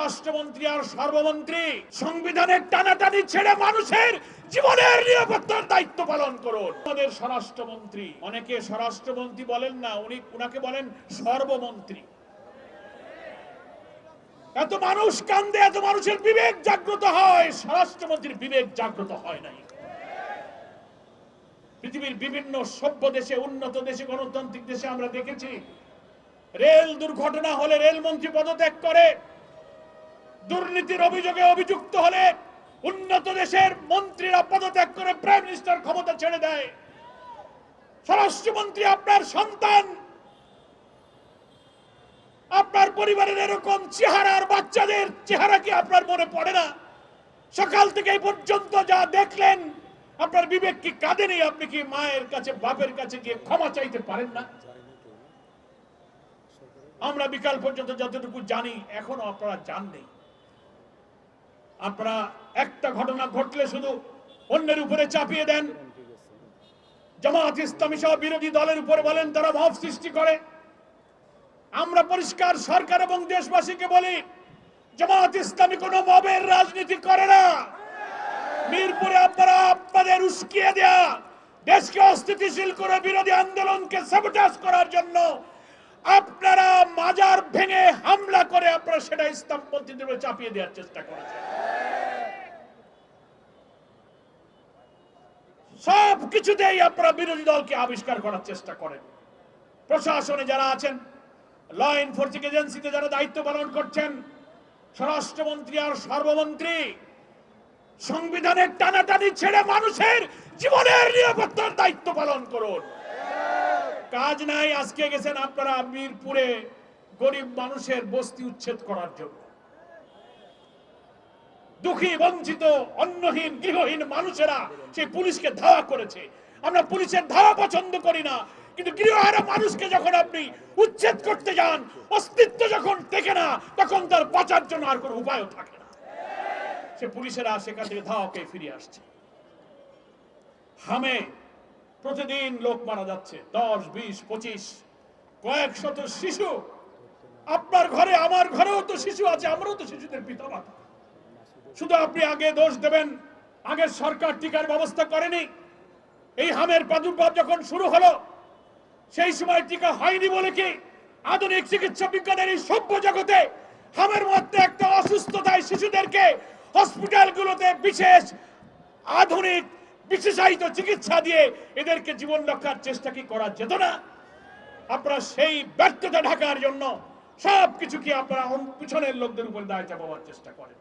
স্বরাষ্ট্রমন্ত্রী আর সর্বমন্ত্রী সংবিধানের টানাটানি ছেড়ে মানুষের জীবনের নিরাপত্তার দায়িত্ব পালন করুন। আমাদের স্বরাষ্ট্রমন্ত্রী, অনেকে স্বরাষ্ট্রমন্ত্রী বলেন না, উনাকে বলেন সর্বমন্ত্রী। এত মানুষ কান্দে, এত মানুষের বিবেক জাগ্রত হয়, স্বরাষ্ট্রমন্ত্রীর বিবেক জাগ্রত হয় নাই। পৃথিবীর বিভিন্ন সভ্য দেশে, উন্নত দেশে, গণতান্ত্রিক দেশে আমরা দেখেছি রেল দুর্ঘটনা হলে রেলমন্ত্রী পদত্যাগ করে, দুর্নীতির অভিযোগে অভিযুক্ত হলে উন্নত দেশের মন্ত্রীরা পদত্যাগ করে প্রাইম মিনিস্টার ক্ষমতা ছেড়ে দেয়। স্বরাষ্ট্রমন্ত্রী আপনার সন্তান, আপনার পরিবারের এরকম চেহারার বাচ্চাদের চেহারা কি আপনার মনে পড়ে না? সকাল থেকে এই পর্যন্ত যা দেখলেন, আপনার বিবেক কি কাঁদেনি? আপনি কি মায়ের কাছে, বাপের কাছে গিয়ে ক্ষমা চাইতে পারেন না? আমরা বিকাল পর্যন্ত যতটুকু জানি, এখনো আপনারা জাননি। আপনারা একটা ঘটনা ঘটলে শুধু অন্যের উপরে চাপিয়ে দেন। জামাত ইসলামী সহ বিরোধী দলের উপরে বলেন তারা মব সৃষ্টি করে। আমরা পরিষ্কার সরকার এবং দেশবাসীকে বলি, জামাত ইসলামী কোন মবের রাজনীতি করে না। মিরপুরে আপনারা আপনাদের উস্কিয়ে দেয়া দেশকে অস্থিতিশীল করে বিরোধী আন্দোলনকে সাবোটাজ করার জন্য আপনারা মাজার ভেঙে হামলা করে আপনারা সেটা ইসলামপন্থীদের চাপিয়ে দেওয়ার চেষ্টা করেছেন। সব কিছুতেই আপনারা বিরোধী দলকে আবিষ্কার করার চেষ্টা করেন। প্রশাসনে যারা আছেন, ল এনফোর্সিং এজেন্সিতে যারা দায়িত্ব পালন করছেন, স্বরাষ্ট্রমন্ত্রী আর সর্বমন্ত্রী, সংবিধানের টানাটানি ছেড়ে মানুষের জীবনের নিরাপত্তার দায়িত্ব পালন করুন। কাজ নাই। আজকে গেছেন আপনারা মিরপুরে গরিব মানুষের বস্তি উচ্ছেদ করার জন্য। দুঃখী, বঞ্চিত, অন্নহীন, গৃহহীন মানুষেরা সেই পুলিশকে ধাওয়া করেছে। আমরা পুলিশের ধাওয়া পছন্দ করি না, কিন্তু গৃহহারা মানুষকে যখন আপনি উচ্ছেদ করতে যান, অস্তিত্ব যখন টেকে না, তখন তার বাঁচার জন্য আর কোনো উপায়ও থাকে না। সে পুলিশেরা সেখান থেকে ধাওয়াকে ফিরে আসছে। হামে প্রতিদিন লোক মারা যাচ্ছে, 10, 20, 25, কয়েক শত শিশু। আপনার ঘরে, আমার ঘরেও তো শিশু আছে, আমরাও তো শিশুদের পিতামাতা। শুধু আপনি আগে দোষ দেবেন, আগের সরকার টিকার ব্যবস্থা করেনি। এই হামের প্রাদুর্ভাব যখন শুরু হলো, সেই সময় টিকা হয়নি বলে কি আধুনিক চিকিৎসা বিজ্ঞানের এই সভ্য জগতে হামের মধ্যে একটা অসুস্থতায় শিশুদেরকে হসপিটালগুলোতে বিশেষ আধুনিক বিশেষায়িত চিকিৎসা দিয়ে এদেরকে জীবন রক্ষার চেষ্টা কি করা যেত না? আপনারা সেই ব্যর্থতা ঢাকার জন্য সবকিছু কি আপনারা পিছনের লোকদের উপর দায় চাপাবার চেষ্টা করেন।